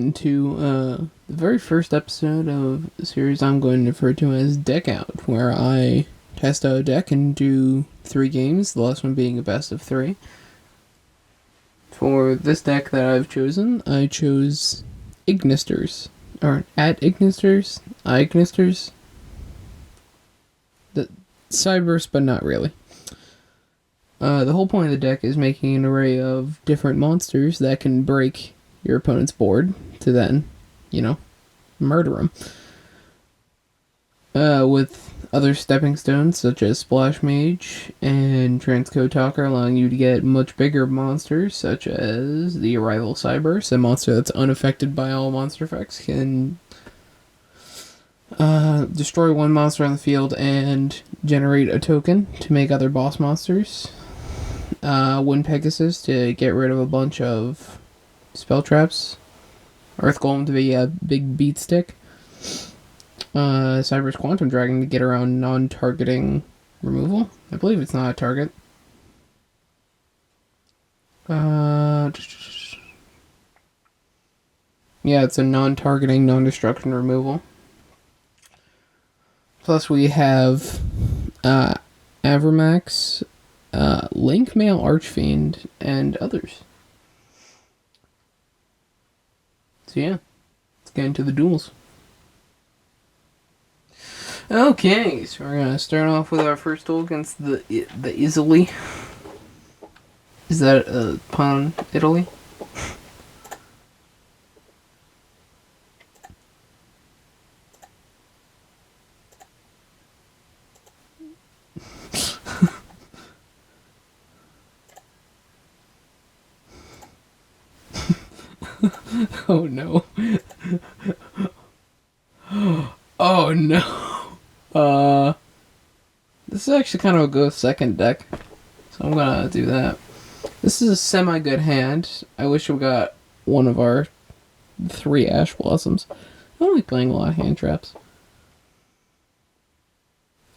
welcome to the very first episode of a series I'm going to refer to as Deck Out, where I test out a deck and do 3 games, the last one being a best of 3. For this deck that I've chosen, I chose Ignisters, or Ignisters, the Cyberse, but not really. The whole point of the deck is making an array of different monsters that can break your opponent's board to then, murder them. With other stepping stones such as Splash Mage and Transcode Talker, allowing you to get much bigger monsters such as the Arrival Cyberse, a monster that's unaffected by all monster effects, can destroy one monster on the field and generate a token to make other boss monsters. Win Pegasus to get rid of a bunch of spell traps. Earth Golem to be a big beat stick. Cyberse Quantum Dragon to get around non-targeting removal. I believe it's not a target. Yeah, it's a non-targeting, non-destruction removal. Plus we have Avaramax, Linkmail Archfiend, and others. So yeah, let's get into the duels. Okay, so we're gonna start off with our first duel against the Easily. Is that a pun on Italy? Oh no. Oh no. This is actually kind of a good second deck, so I'm gonna do that. This is a semi-good hand. I wish we got one of our 3 Ash Blossoms. I don't like playing a lot of hand traps.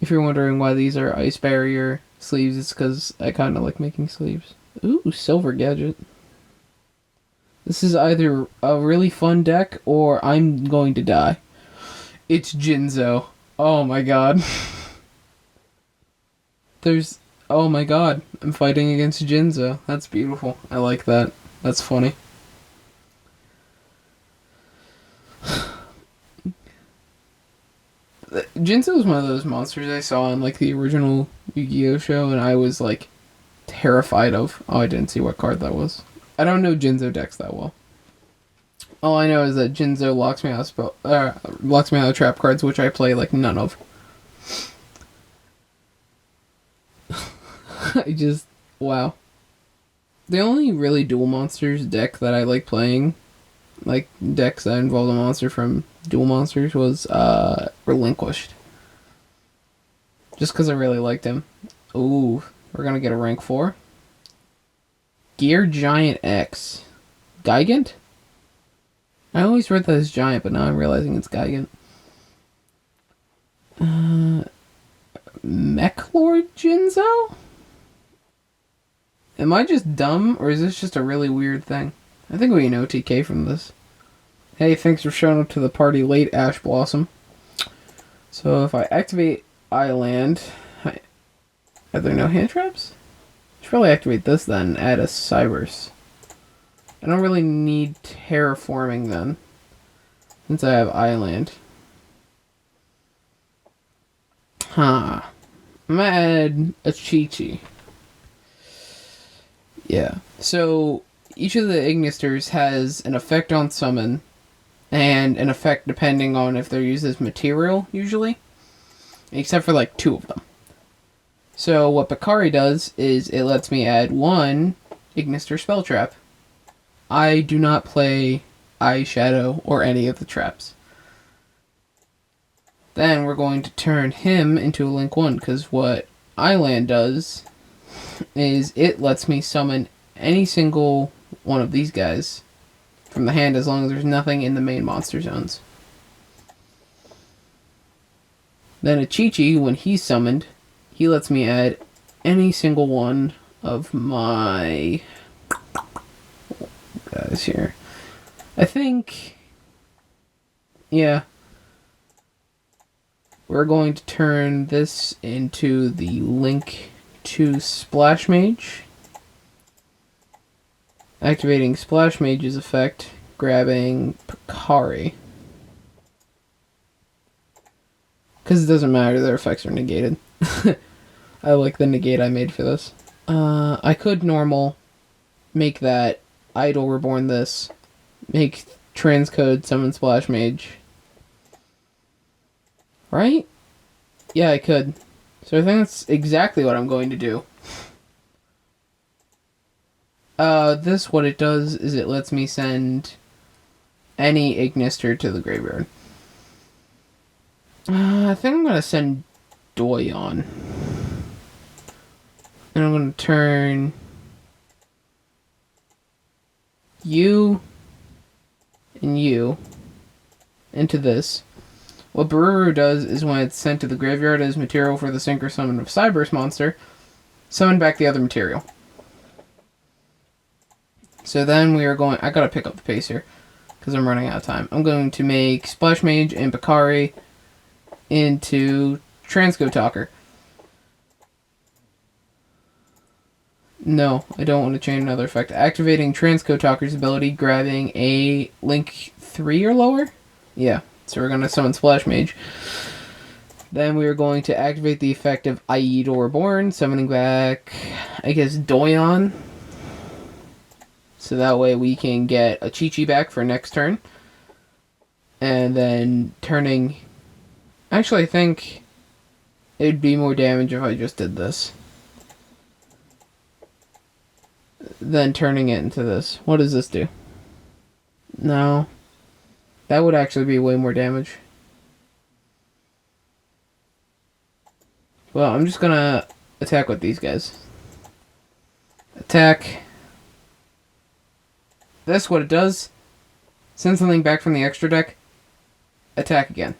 If you're wondering why these are Ice Barrier sleeves, it's because I kind of like making sleeves. Ooh, Silver Gadget. This is either a really fun deck or I'm going to die. It's Jinzo. Oh my god. Oh my god. I'm fighting against Jinzo. That's beautiful. I like that. That's funny. Jinzo was one of those monsters I saw in the original Yu-Gi-Oh show and I was terrified of. Oh, I didn't see what card that was. I don't know Jinzo decks that well. All I know is that Jinzo locks me out of trap cards, which I play none of. Wow. The only really dual monsters deck that I like playing, decks that involved a monster from dual monsters, was Relinquished. Just because I really liked him. Ooh, we're gonna get a rank 4. Gear Giant X. Gigant? I always read that as Giant, but now I'm realizing it's Gigant. Mekk-Lord Jinzo? Am I just dumb, or is this just a really weird thing? I think we know TK from this. Hey, thanks for showing up to the party late, Ash Blossom. So if I activate A.I.Land, are there no hand traps? I should probably activate this then and add a Cyberse. I don't really need Terraforming then, since I have A.I.Land. I'm gonna add Achichi. Yeah, so each of the Ignisters has an effect on summon, and an effect depending on if they're used as material, usually. Except for 2 of them. So what Pikari does is it lets me add 1 Ignister spell trap. I do not play Eyeshadow or any of the traps. Then we're going to turn him into a Link 1, because what A.I.Land does is it lets me summon any single one of these guys from the hand as long as there's nothing in the main monster zones. Then Achichi, when he's summoned, he lets me add any single one of my guys here. I think Yeah. We're going to turn this into the link to Splash Mage. Activating Splash Mage's effect, grabbing Pikari. Because it doesn't matter, their effects are negated. I like the negate I made for this. I could normal, make that A.I.dle Reborn this, make Transcode summon Splash Mage. Right? Yeah, I could. So I think that's exactly what I'm going to do. This, what it does is it lets me send any Ignister to the graveyard. I think I'm going to send Doyon. And I'm going to turn you and you into this. What Bururu does is when it's sent to the graveyard as material for the Synchro Summon of Cyberse monster, summon back the other material. So then we are going... I gotta pick up the pace here, because I'm running out of time. I'm going to make Splash Mage and Pikari into Transcode Talker. No, I don't want to chain another effect. Activating Transcode Talker's ability, grabbing a Link 3 or lower? Yeah. So we're going to summon Splash Mage. Then we are going to activate the effect of A.I.dle Reborn, summoning back, I guess, Doyon. So that way we can get Achichi back for next turn. And then turning... Actually, I think it'd be more damage if I just did this. Then turning it into this. What does this do? No. That would actually be way more damage. Well, I'm just gonna attack with these guys. Attack. This, what it does, send something back from the extra deck, attack again.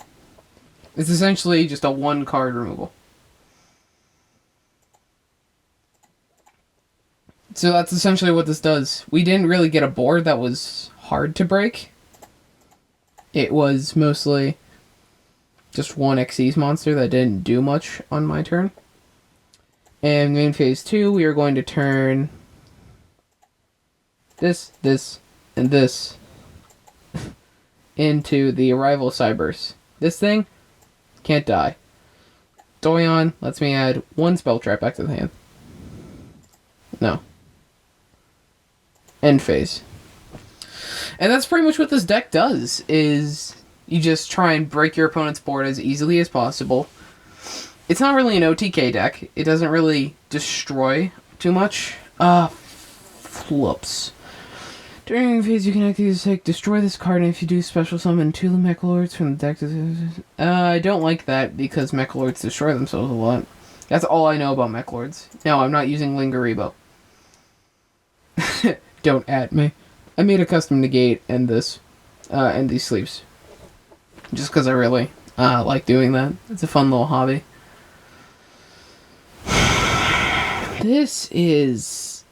It's essentially just a one card removal. So that's essentially what this does. We didn't really get a board that was hard to break. It was mostly just one Xyz monster that didn't do much on my turn. And in phase 2, we are going to turn this, and this into the Arrival Cyberse. This thing can't die. Doyon lets me add one spell trap back to the hand. No. End phase. And that's pretty much what this deck does, is you just try and break your opponent's board as easily as possible. It's not really an OTK deck. It doesn't really destroy too much. Flips. During phase, you can activate this deck, destroy this card, and if you do, special summon 2 Mekk-Lords from the deck. I don't like that, because Mekk-Lords destroy themselves a lot. That's all I know about Mekk-Lords. No, I'm not using Linguriboh. Don't at me. I made a custom negate and this, and these sleeves. Just because I really like doing that. It's a fun little hobby. This is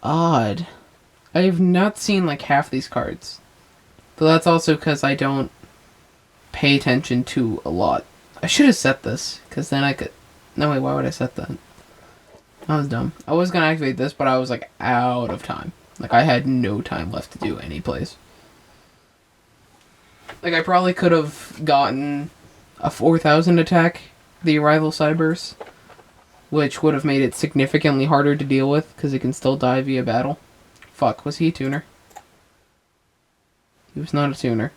odd. I have not seen like half these cards. But that's also because I don't pay attention to a lot. I should have set this, because then I could... No, wait, why would I set that? That was dumb. I was going to activate this, but I was like out of time. Like, I had no time left to do any plays. Like, I probably could have gotten a 4,000 attack, the Arrival Cyberse, which would have made it significantly harder to deal with, because it can still die via battle. Fuck, was he a tuner? He was not a tuner.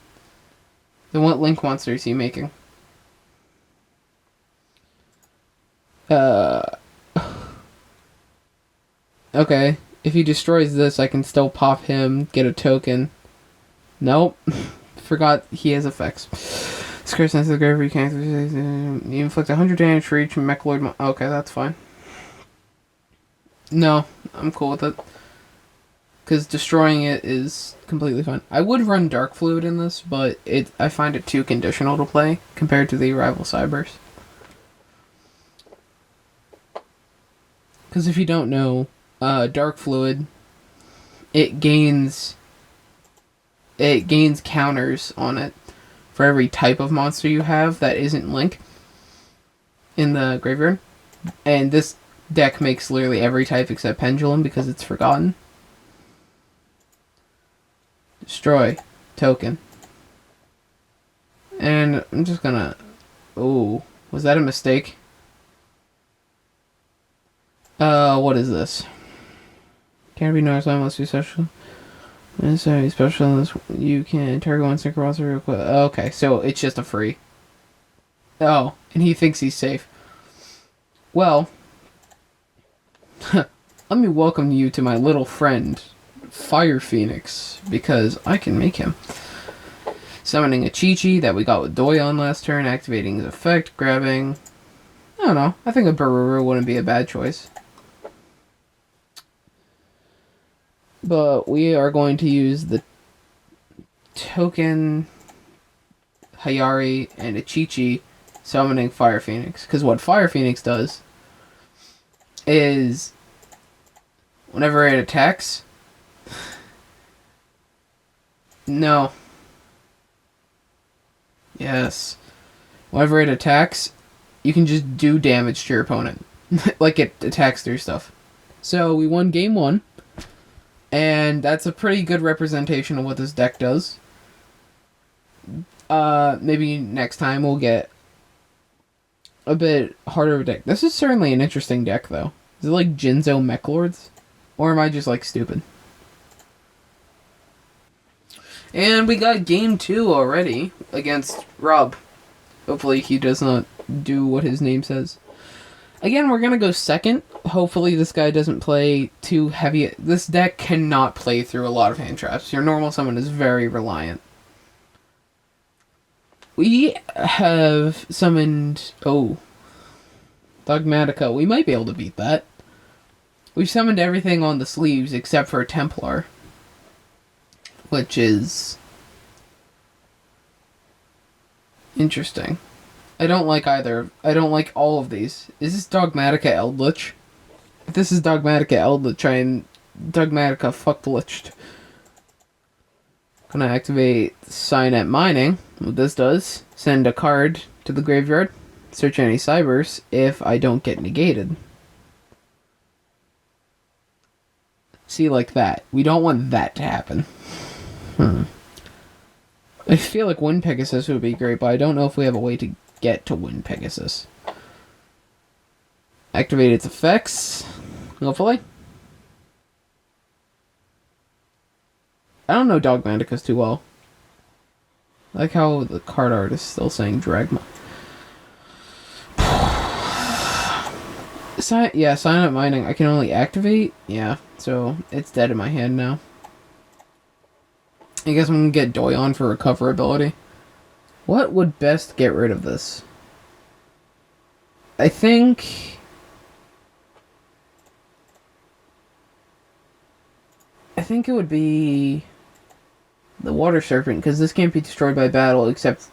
Then what link monster is he making? Okay. If he destroys this, I can still pop him, get a token. Nope. Forgot he has effects. Square sense of the graveyard, you can inflict 100 damage for each Mekk-Lord. Okay, that's fine. No, I'm cool with it. Because destroying it is completely fine. I would run Dark Fluid in this, but I find it too conditional to play compared to the Arrival Cyberse. Because if you don't know, Dark Fluid, it gains counters on it for every type of monster you have that isn't Link in the graveyard. And this deck makes literally every type except Pendulum because it's forgotten. Destroy. Token. And I'm just gonna... Oh, was that a mistake? What is this? Can't be noticed, I must be special. Sorry, special in this. You can target one synchro monster real quick. Okay, so it's just a free. Oh, and he thinks he's safe. Well, let me welcome you to my little friend, Fire Phoenix, because I can make him. Summoning Achichi that we got with Doyon last turn, activating his effect, grabbing... I don't know, I think a Bururu wouldn't be a bad choice. But we are going to use the token, Hiyari, and Achichi summoning Fire Phoenix. Because what Fire Phoenix does is whenever it attacks... No. Yes. Whenever it attacks, you can just do damage to your opponent. Like it attacks through stuff. So we won game 1. And that's a pretty good representation of what this deck does. Maybe next time we'll get a bit harder of a deck. This is certainly an interesting deck, though. Is it like Jinzo Mech Lords? Or am I just, like, stupid? And we got game 2 already against Rob. Hopefully he does not do what his name says. Again, we're going to go second. Hopefully this guy doesn't play too heavy. This deck cannot play through a lot of hand traps. Your normal summon is very reliant. We have summoned... Oh. Dogmatica. We might be able to beat that. We've summoned everything on the sleeves except for Templar. Which is... interesting. I don't like either. I don't like all of these. Is this Dogmatica Eldritch? If this is Dogmatica Eldritch, I'm Dogmatica fuckliched. Gonna activate Cynet Mining. What this does, send a card to the graveyard, search any Cyberse if I don't get negated. See, like that. We don't want that to happen. I feel like Wind Pegasus would be great, but I don't know if we have a way to get to Wind Pegasus. Activate its effects, hopefully. I don't know Dogmaticus too well. I like how the card art is still saying Dragma. Yeah, Cynet Mining. I can only activate? Yeah, so it's dead in my hand now. I guess I'm gonna get Doyon for recoverability. What would best get rid of this? I think it would be the Water Serpent, because this can't be destroyed by battle except...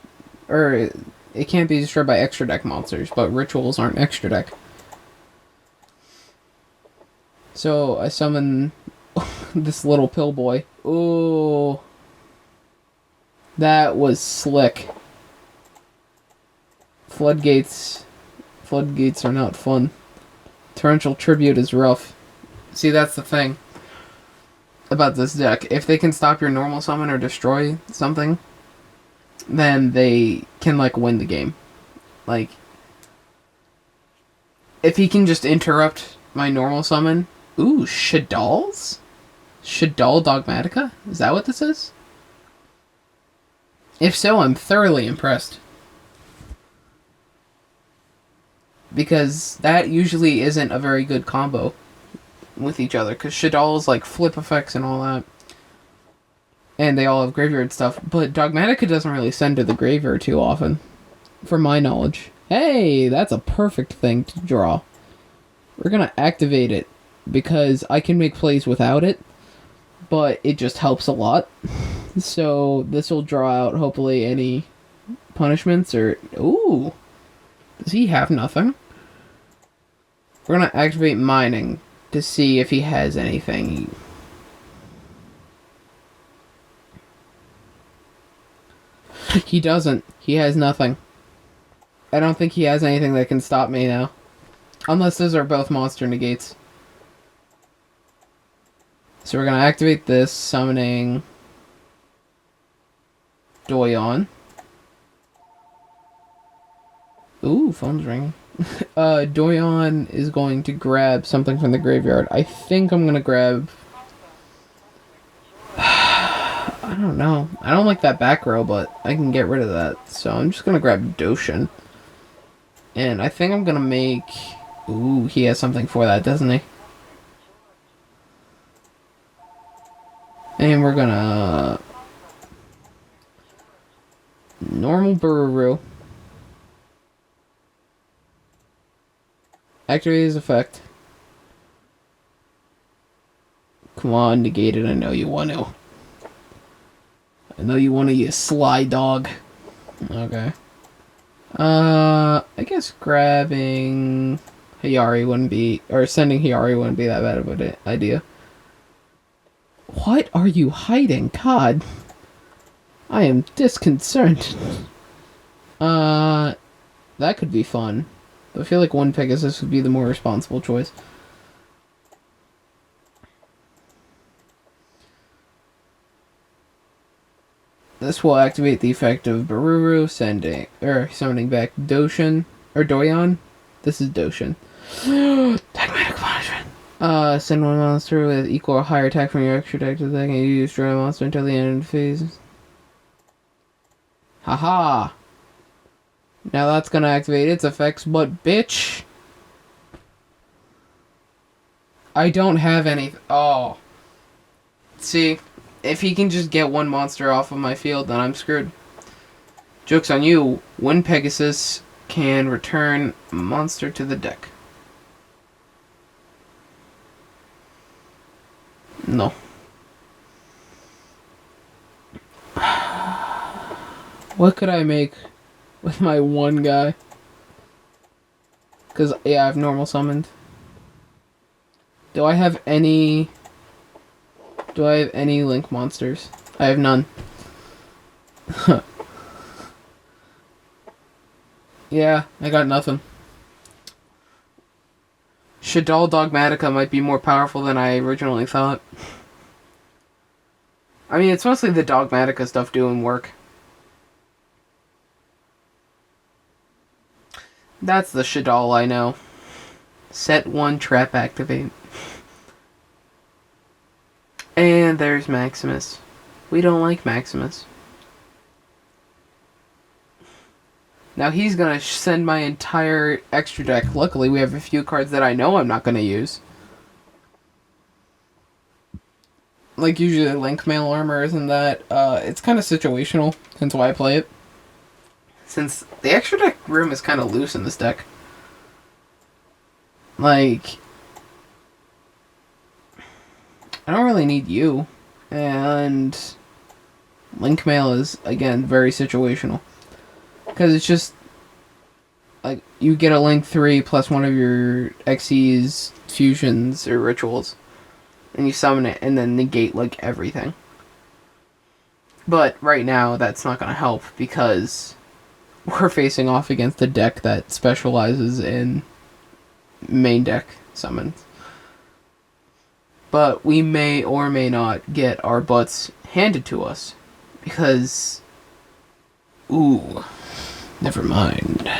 Or, it can't be destroyed by extra deck monsters, but rituals aren't extra deck. So, I summon this little pill boy. Ooh. That was slick. Floodgates are not fun. Torrential Tribute is rough. See, that's the thing about this deck. If they can stop your normal summon or destroy something, then they can, like, win the game. Like, if he can just interrupt my normal summon... Ooh, Shadal's? Shadal Dogmatica? Is that what this is? If so, I'm thoroughly impressed. Because that usually isn't a very good combo with each other. Because Shadal's like flip effects and all that. And they all have graveyard stuff. But Dogmatica doesn't really send to the graveyard too often. From my knowledge. Hey, that's a perfect thing to draw. We're going to activate it. Because I can make plays without it. But it just helps a lot. So this will draw out hopefully any punishments or... Ooh! Does he have nothing? We're gonna activate Mining to see if he has anything. He doesn't. He has nothing. I don't think he has anything that can stop me now. Unless those are both monster negates. So we're going to activate this, summoning Doyon. Ooh, phone's ringing. Doyon is going to grab something from the graveyard. I think I'm going to grab... I don't know. I don't like that back row, but I can get rid of that. So I'm just going to grab Doshin. And I think I'm going to make... Ooh, he has something for that, doesn't he? And we're going to... Normal Bururu. Activate his effect. Come on, negate it. I know you want to. I know you want to, you sly dog. Okay. I guess grabbing Hiyari wouldn't be... Or sending Hiyari wouldn't be that bad of an idea. What are you hiding? God. I am disconcerted. That could be fun. But I feel like one Pegasus would be the more responsible choice. This will activate the effect of Bururu, summoning back Doshin, or Doyon. This is Doshin. Tagmatic punishment. Send one monster with equal or higher attack from your extra deck to the deck, and you destroy a monster until the end of the phase. Haha! Now that's gonna activate its effects, but bitch! I don't have any... Oh. See, if he can just get one monster off of my field, then I'm screwed. Joke's on you. One Pegasus can return a monster to the deck. No. What could I make with my one guy? Because, yeah, I've normal summoned. Do I have any link monsters? I have none. Yeah, I got nothing. A.I.dle Dogmatica might be more powerful than I originally thought. I mean, it's mostly the Dogmatica stuff doing work. That's the A.I.dle I know. Set 1, trap activate. And there's Maximus. We don't like Maximus. Now he's gonna send my entire extra deck. Luckily, we have a few cards that I know I'm not gonna use. Like usually Linkmail armors and that. It's kind of situational, hence why I play it. Since the extra deck room is kind of loose in this deck. Like, I don't really need you. And Linkmail is, again, very situational. Because it's just, like, you get a Link 3 plus one of your XE's fusions or rituals. And you summon it and then negate, like, everything. But right now, that's not going to help because we're facing off against a deck that specializes in main deck summons. But we may or may not get our butts handed to us. Because... Ooh. Never mind.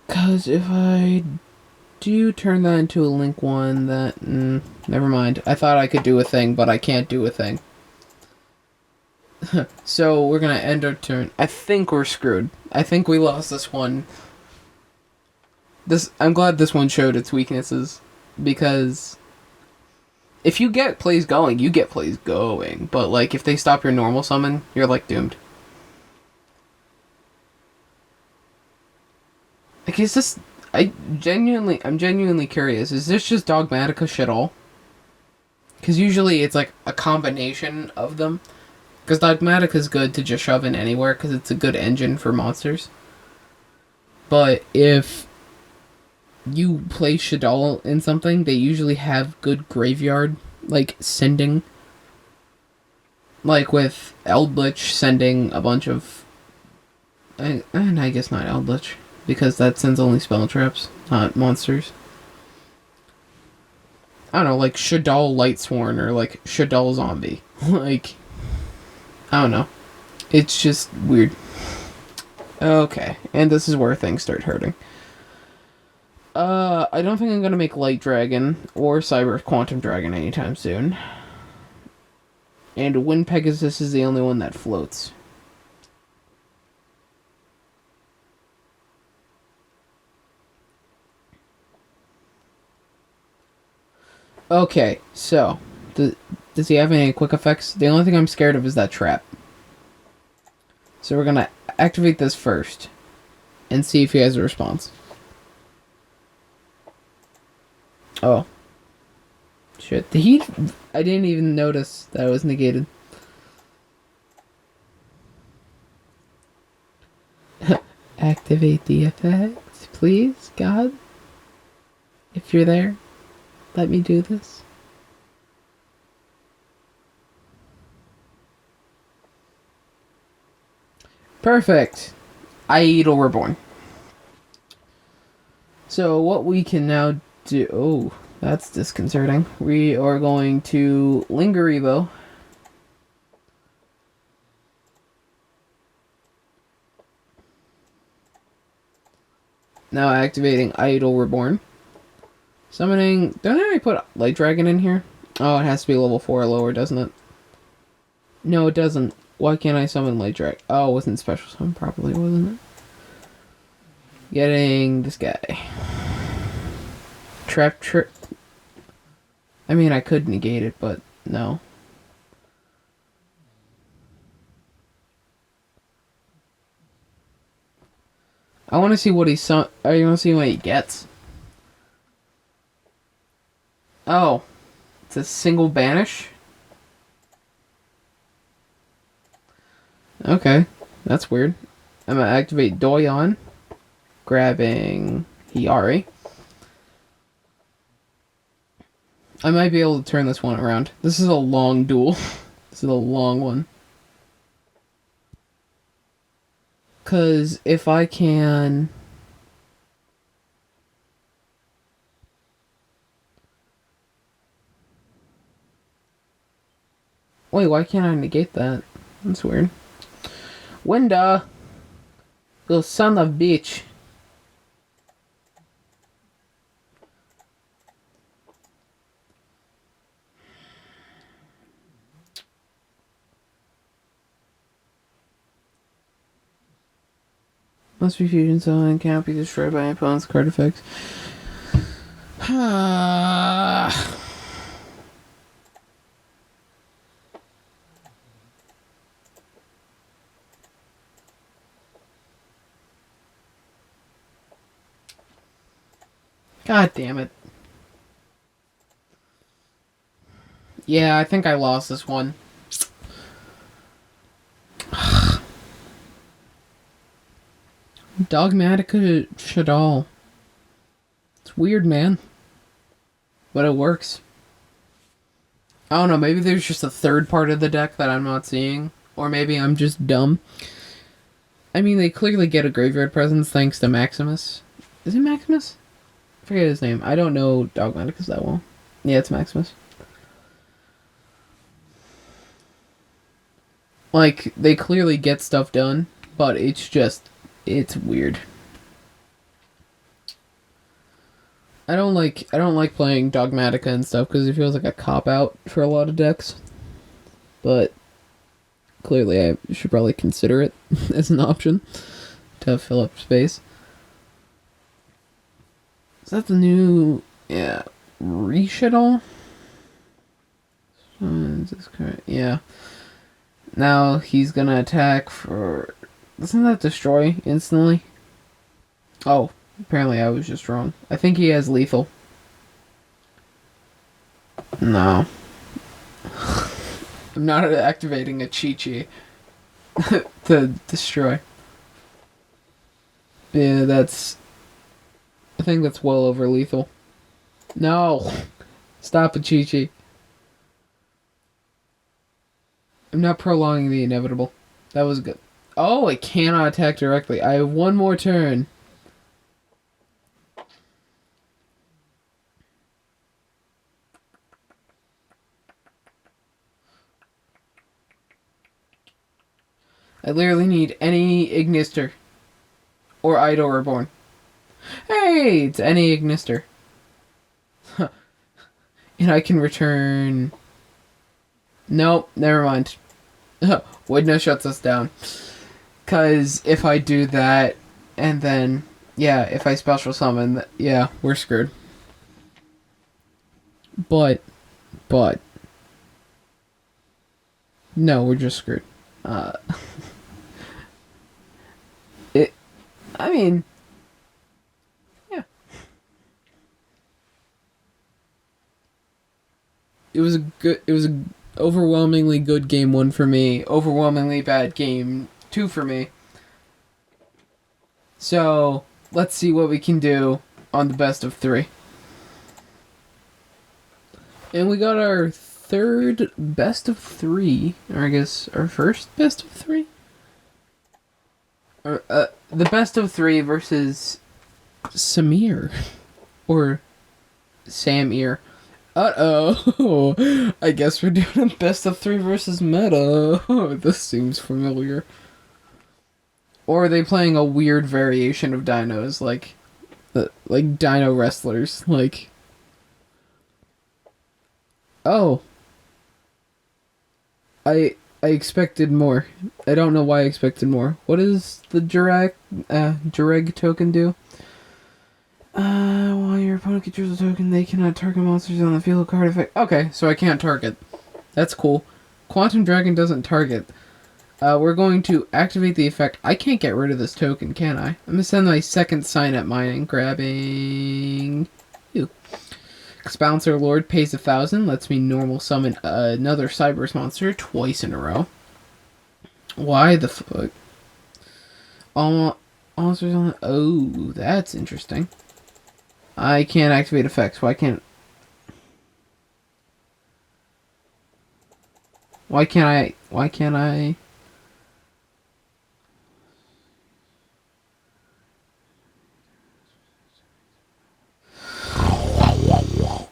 Because if I do turn that into a Link 1, that... never mind. I thought I could do a thing, but I can't do a thing. So, we're gonna end our turn. I think we're screwed. I think we lost this one. I'm glad this one showed its weaknesses. Because if you get plays going, you get plays going. But, like, if they stop your normal summon, you're, like, doomed. Like, is this... I'm genuinely curious. Is this just Dogmatica A.I.dle? Because usually it's, like, a combination of them. Because Dogmatica is good to just shove in anywhere, because it's a good engine for monsters. But if you play A.I.dle in something, they usually have good graveyard, like, sending. Like with Eldritch sending a bunch of... And I guess not Eldritch, because that sends only spell traps, not monsters. I don't know, like A.I.dle Lightsworn or like A.I.dle Zombie. Like, I don't know. It's just weird. Okay, and this is where things start hurting. I don't think I'm gonna make Light Dragon or Cyber Quantum Dragon anytime soon. And Wind Pegasus is the only one that floats. Okay, so, does he have any quick effects? The only thing I'm scared of is that trap. So we're gonna activate this first, and see if he has a response. Oh. Shit. I didn't even notice that it was negated. Activate the effects, please, God. If you're there, let me do this. Perfect. A.I.dle Reborn. So what we can now do... Oh, that's disconcerting. We are going to Linguriboh. Now activating A.I.dle Reborn. Summoning... Don't I put Light Dragon in here? Oh, it has to be level 4 or lower, doesn't it? No, it doesn't. Why can't I summon Light Dragon? Oh, it wasn't special summon properly, wasn't it? Getting this guy. Trap. I mean, I could negate it, but no. I want to see what he's... I want to see what he gets. Oh. It's a single banish? Okay. That's weird. I'm going to activate Doyon. Grabbing Hiyari. I might be able to turn this one around. This is a long duel. This is a long one. Because if I can... Wait, why can't I negate that? That's weird. Winda! You son of a bitch. Must be fusion zone and cannot be destroyed by opponent's card effects. God damn it. Yeah, I think I lost this one. Dogmatica A.I.dle. It's weird, man. But it works. I don't know, maybe there's just a third part of the deck that I'm not seeing. Or maybe I'm just dumb. I mean, they clearly get a graveyard presence thanks to Maximus. Is it Maximus? I forget his name. I don't know Dogmaticus that well. Yeah, it's Maximus. Like, they clearly get stuff done, but it's just... It's weird. I don't like playing Dogmatica and stuff because it feels like a cop-out for a lot of decks. But clearly I should probably consider it as an option to fill up space. Is that the new... Yeah. A.I.dle? Yeah. Now he's gonna attack for... Doesn't that destroy instantly? Oh, apparently I was just wrong. I think he has lethal. No. I'm not activating Achichi to destroy. Yeah, that's think that's well over lethal. No! Stop, Achichi. I'm not prolonging the inevitable. That was good. Oh, it cannot attack directly. I have one more turn. I literally need any Ignister. Or A.I.dle Reborn. Hey, it's any Ignister. And I can return... Nope, never mind. Windnow shuts us down. Because if I do that, and then... Yeah, if I special summon... Yeah, we're screwed. But... No, we're just screwed. I mean... Yeah. It was a overwhelmingly good game 1 for me. Overwhelmingly bad game 2 for me. So, let's see what we can do on the best of 3. And we got our third best of 3. Or I guess our first best of 3? Or, the best of 3 versus Samir. Or Samir. Uh-oh. I guess we're doing a best of 3 versus meta. This seems familiar. Or are they playing a weird variation of dinos, like dino wrestlers, like... Oh. I expected more. I don't know why I expected more. What does the Jireg token do? While your opponent controls a token, they cannot target monsters on the field card effect. Okay, so I can't target. That's cool. Quantum Dragon doesn't target. We're going to activate the effect. I can't get rid of this token, can I? I'm going to send my second Cynet Mining, grabbing you. Expouncer Lord pays 1,000, lets me normal summon another Cyberse monster twice in a row. Why the fuck? All monsters on the... Oh, that's interesting. I can't activate effects. Why can't I?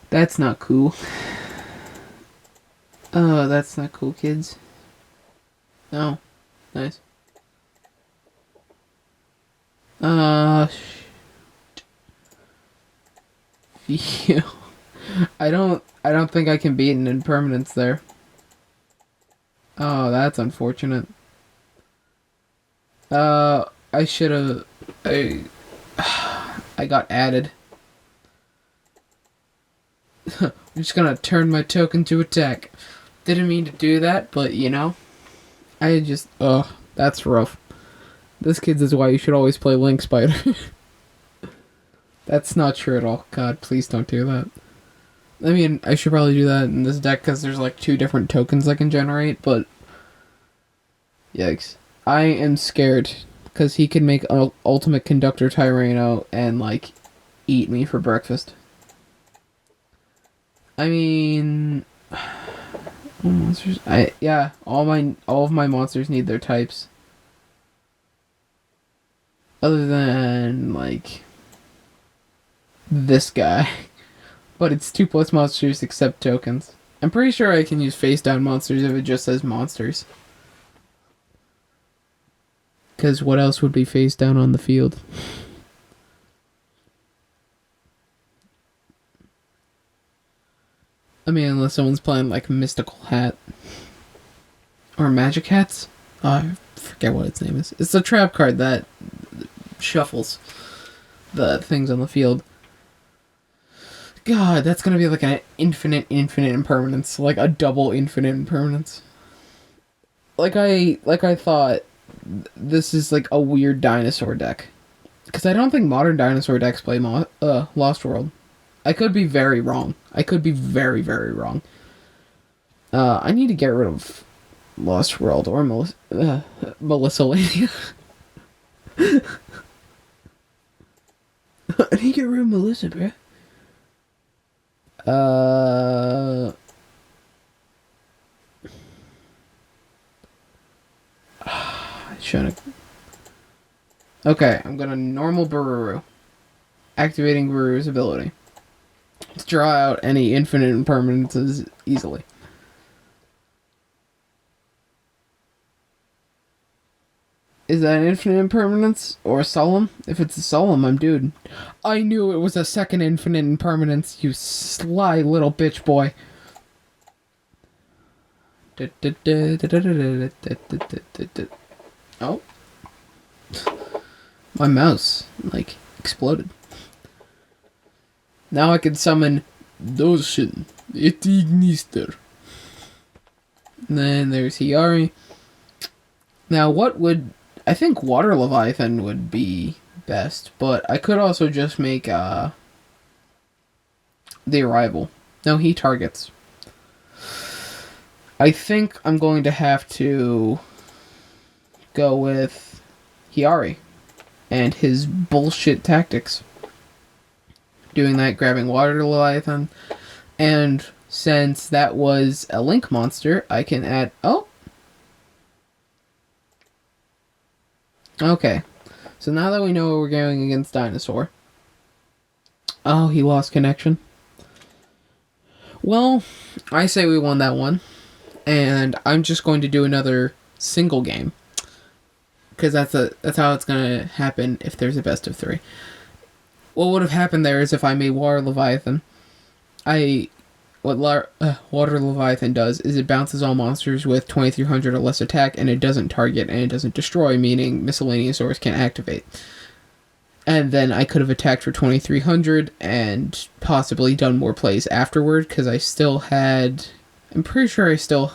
That's not cool. Oh, that's not cool, kids. Oh, nice. Phew. I don't think I can beat an impermanence there. Oh, that's unfortunate. I should've... I got added. I'm just gonna turn my token to attack. Didn't mean to do that, but you know. I just... Ugh, that's rough. This, kids, is why you should always play Link Spider. That's not true at all. God, please don't do that. I mean, I should probably do that in this deck because there's like 2 different tokens I can generate, but... Yikes. I am scared because he can make an Ultimate Conductor Tyranno and like eat me for breakfast. I mean... monsters... yeah, all of my monsters need their types. Other than, like... this guy. But it's 2+ monsters except tokens. I'm pretty sure I can use face down monsters if it just says monsters. Because what else would be face down on the field? I mean, unless someone's playing like Mystical Hat. Or Magic Hats? Oh, I forget what its name is. It's the trap card that shuffles the things on the field. God, that's gonna be like an infinite impermanence. Like a double infinite impermanence. Like I thought, this is like a weird dinosaur deck. Because I don't think modern dinosaur decks play Lost World. I could be very wrong. I could be very, very wrong. I need to get rid of Lost World or Melissa Lania. I need to get rid of Melissa, bro. Shouldn't. Okay, I'm gonna normal Bururu. Activating Bururu's ability. To draw out any infinite impermanences easily. Is that an infinite impermanence or a solemn? If it's a solemn, I'm dude. I knew it was a second infinite impermanence, you sly little bitch boy. Oh. My mouse, like, exploded. Now I can summon Doshin, it's Ignister. And then there's Hiyari. Now what would... I think Water Leviathan would be best, but I could also just make the Arrival. No, he targets. I think I'm going to have to go with Hiyari and his bullshit tactics. Doing that, grabbing Water Leviathan, and since that was a Link monster, I can add... Oh! Okay, so now that we know we're going against Dinosaur. Oh, he lost connection. Well, I say we won that one. And I'm just going to do another single game. Because that's how it's going to happen if there's a best of 3. What would have happened there is if I made Water Leviathan. What Water Leviathan does is it bounces all monsters with 2300 or less attack, and it doesn't target and it doesn't destroy, meaning Miscellaneousaurus can't activate. And then I could have attacked for 2300 and possibly done more plays afterward, because I still had... I'm pretty sure I still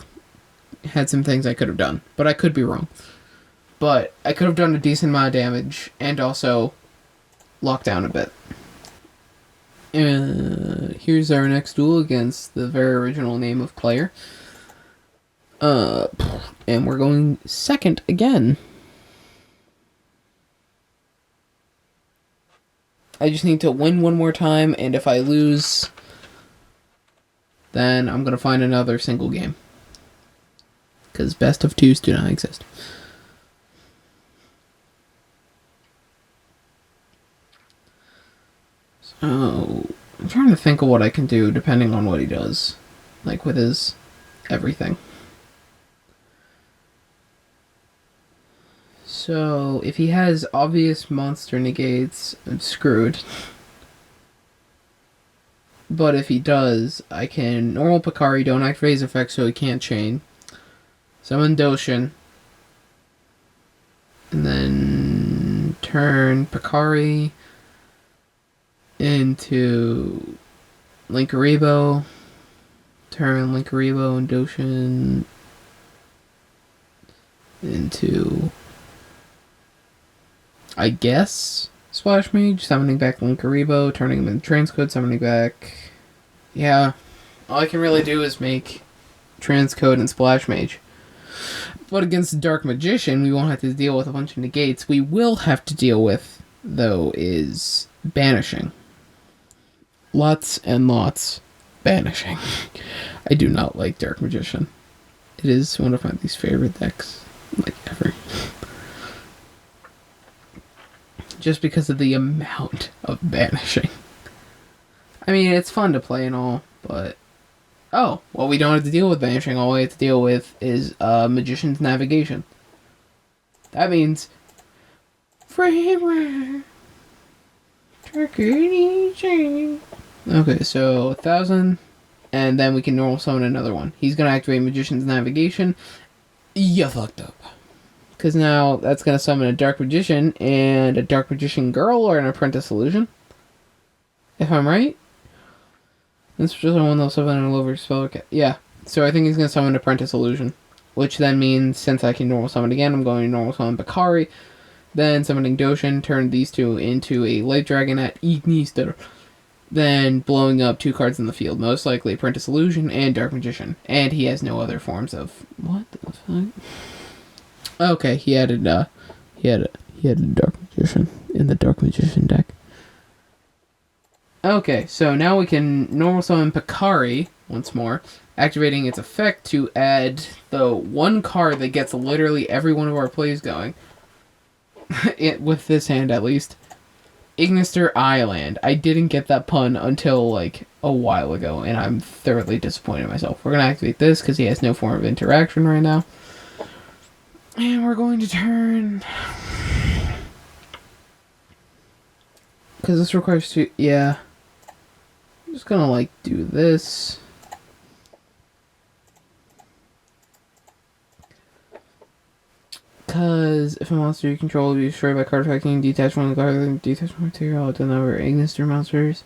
had some things I could have done, but I could be wrong. But I could have done a decent amount of damage and also locked down a bit. Here's our next duel against the very original name of player. And we're going second again. I just need to win one more time, and if I lose, then I'm going to find another single game. Because best of 2s do not exist. So, I'm trying to think of what I can do depending on what he does. Like with his everything. So, if he has obvious monster negates, I'm screwed. But if he does, I can normal Pikari, don't activate his effect so he can't chain. Summon Doshin. And then turn Pikari into Linguriboh. Turn Linguriboh and Doshin into, I guess, Splash Mage, summoning back Linguriboh, turning him into Transcode, summoning back... Yeah, all I can really do is make Transcode and Splash Mage. But against the Dark Magician, we won't have to deal with a bunch of negates. We will have to deal with, though, is banishing. Lots and lots banishing. I do not like Dark Magician. It is one of my least favorite decks, like, ever. Just because of the amount of banishing. I mean, it's fun to play and all, but... Oh, well, we don't have to deal with banishing. All we have to deal with is Magician's Navigation. That means... Freeware. Okay, so 1,000, and then we can normal summon another one. He's going to activate Magician's Navigation. You fucked up. Because now that's going to summon a Dark Magician and a Dark Magician Girl or an Apprentice Illusion. If I'm right. This is just one they'll summon an over spell. Yeah, so I think he's going to summon Apprentice Illusion. Which then means, since I can normal summon again, I'm going to normal summon Pikari. Then summoning Doshin, turn these two into a Light Dragon at Ignister. Then blowing up 2 cards in the field. Most likely Apprentice Illusion and Dark Magician. And he has no other forms of... What the fuck? Okay, he added a Dark Magician in the Dark Magician deck. Okay, so now we can normal summon Pikari once more, activating its effect to add the one card that gets literally every one of our plays going. With this hand, at least. Ignister A.I.Land. I didn't get that pun until, like, a while ago, and I'm thoroughly disappointed in myself. We're going to activate this because he has no form of interaction right now. And we're going to turn... Because this requires two... Yeah. I'm just going to, like, do this. Because if a monster you control will be destroyed by card attacking, detach one of the card, detach one material, then over Ignister monsters.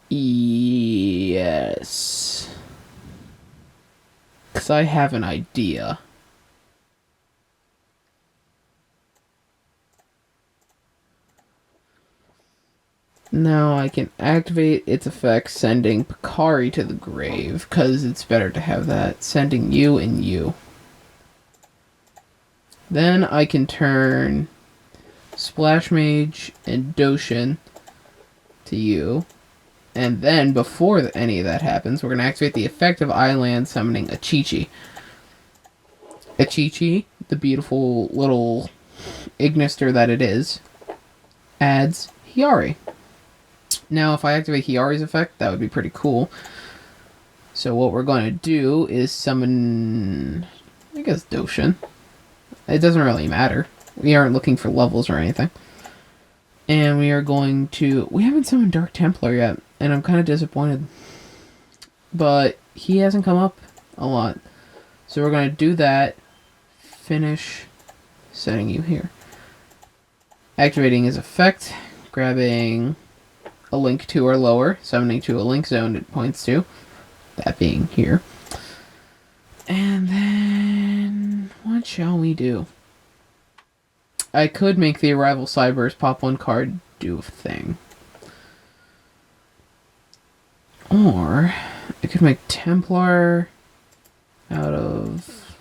Yes. Because I have an idea. Now I can activate its effect, sending Pikari to the grave, because it's better to have that, sending you and you. Then I can turn Splash Mage and Doshin to you. And then, before any of that happens, we're going to activate the effect of A.I.Land summoning Achichi. Achichi, the beautiful little Ignister that it is, adds Hiyari. Now, if I activate Hiyari's effect, that would be pretty cool. So what we're going to do is summon, I guess, Doshin. It doesn't really matter. We aren't looking for levels or anything. And we are going to... We haven't summoned Dark Templar yet, and I'm kind of disappointed. But he hasn't come up a lot. So we're going to do that. Finish setting you here. Activating his effect. Grabbing a link 2 or lower. Summoning to a link zone it points to. That being here. And then... What shall we do? I could make the Arrival Cyberse pop one card, do a thing. Or I could make Templar out of...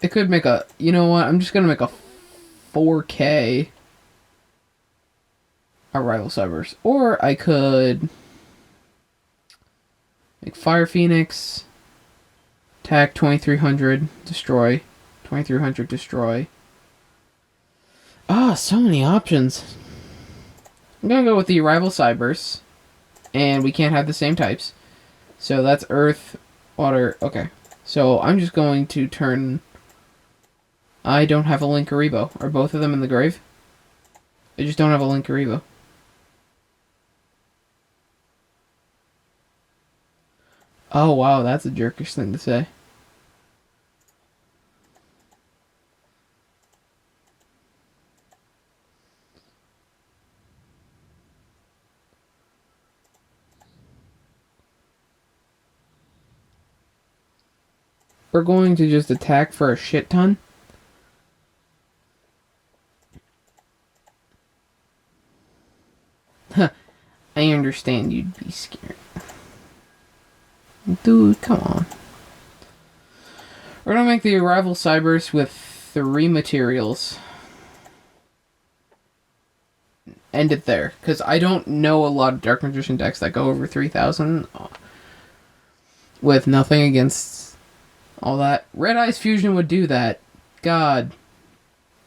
I could make a... You know what? I'm just going to make a 4K Arrival Cyberse. Or I could make Fire Phoenix... Attack 2300, destroy. 2300, destroy. Ah, so many options. I'm gonna go with the Arrival Cyberse. And we can't have the same types. So that's Earth, Water. Okay. So I'm just going to turn... I don't have a Linguriboh. Are both of them in the grave? I just don't have a Linguriboh. Oh wow, that's a jerkish thing to say. We're going to just attack for a shit ton. Huh. I understand you'd be scared. Dude, come on. We're gonna make the Arrival Cyberse with 3 materials. End it there. Because I don't know a lot of Dark Magician decks that go over 3,000. With nothing against all that. Red Eyes Fusion would do that. God.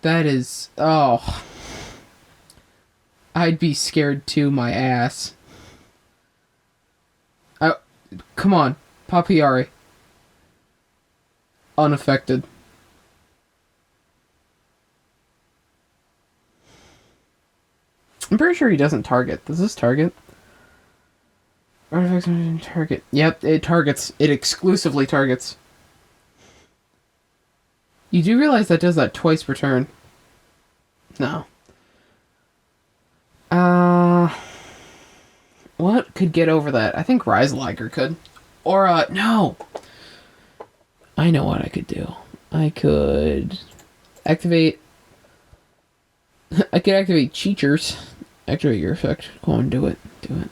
That is... Oh. I'd be scared to my ass. Come on. Pop Hiyari. Unaffected. I'm pretty sure he doesn't target. Does this target? Artifacts don't target. Yep, it targets. It exclusively targets. You do realize that does that twice per turn. No. What could get over that? I think Rasterliger could. Or, no! I know what I could do. I could activate... I could activate Cheaters. Activate your effect. Go on, do it. Do it.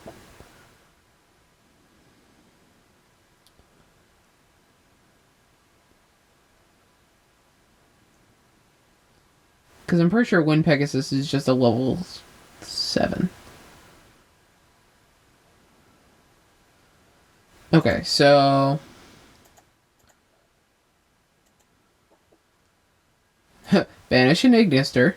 Because I'm pretty sure Wind Pegasus is just a level 7. Okay, so... Banish an Ignister.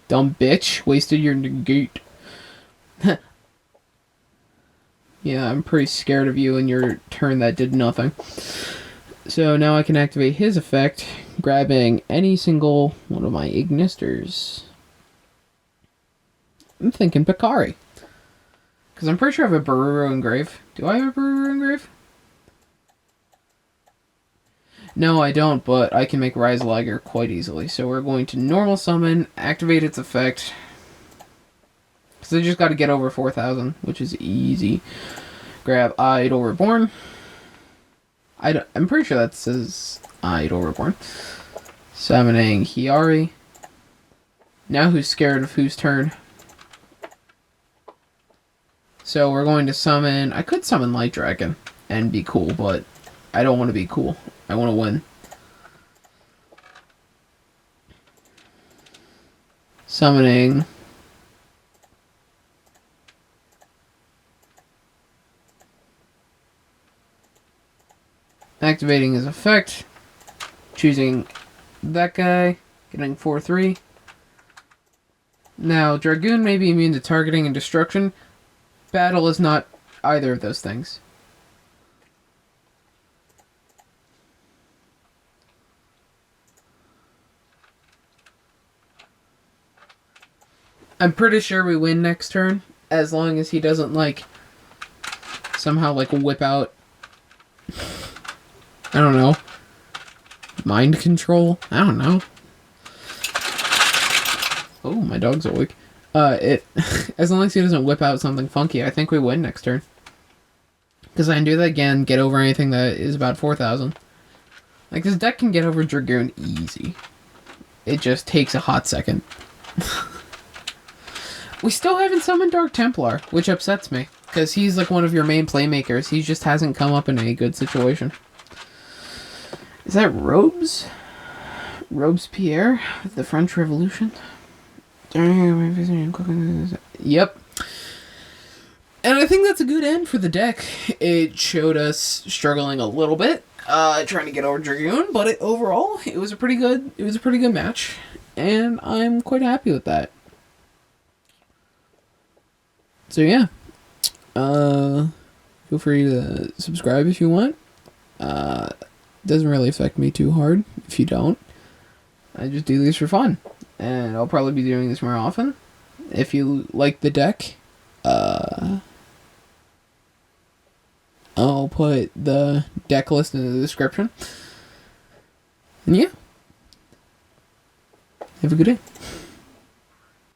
Dumb bitch. Wasted your negate. Yeah, I'm pretty scared of you and your turn that did nothing. So now I can activate his effect, grabbing any single one of my Ignisters. I'm thinking Pikari. Because I'm pretty sure I have a Bururu engrave. Do I have a Bururu engrave? No, I don't, but I can make Rasterliger quite easily. So we're going to normal summon, activate its effect. Because I just got to get over 4,000, which is easy. Grab A.I.dle Reborn. I'm pretty sure that says A.I.dle Reborn. Summoning Hiyari. Now who's scared of whose turn? So we're going to summon... I could summon Light Dragon and be cool, but I don't want to be cool. I want to win. Summoning... Activating his effect. Choosing that guy. Getting 4/3. Now, Dragoon may be immune to targeting and destruction. Battle is not either of those things. I'm pretty sure we win next turn, as long as he doesn't, like, somehow, like, whip out, I don't know, mind control? I don't know. Oh, my dog's awake. As long as he doesn't whip out something funky, I think we win next turn. Because I can do that again, get over anything that is about 4,000. Like, this deck can get over Dragoon easy. It just takes a hot second. We still haven't summoned Dark Templar, which upsets me. Because he's like one of your main playmakers. He just hasn't come up in a good situation. Is that Robes? Robespierre? With the French Revolution? Yep. And I think that's a good end for the deck. It showed us struggling a little bit, trying to get over Dragoon, but overall, it was a pretty good match, and I'm quite happy with that. So yeah, feel free to subscribe if you want. Doesn't really affect me too hard if you don't. I just do these for fun. And I'll probably be doing this more often. If you like the deck, I'll put the deck list in the description. And yeah. Have a good day.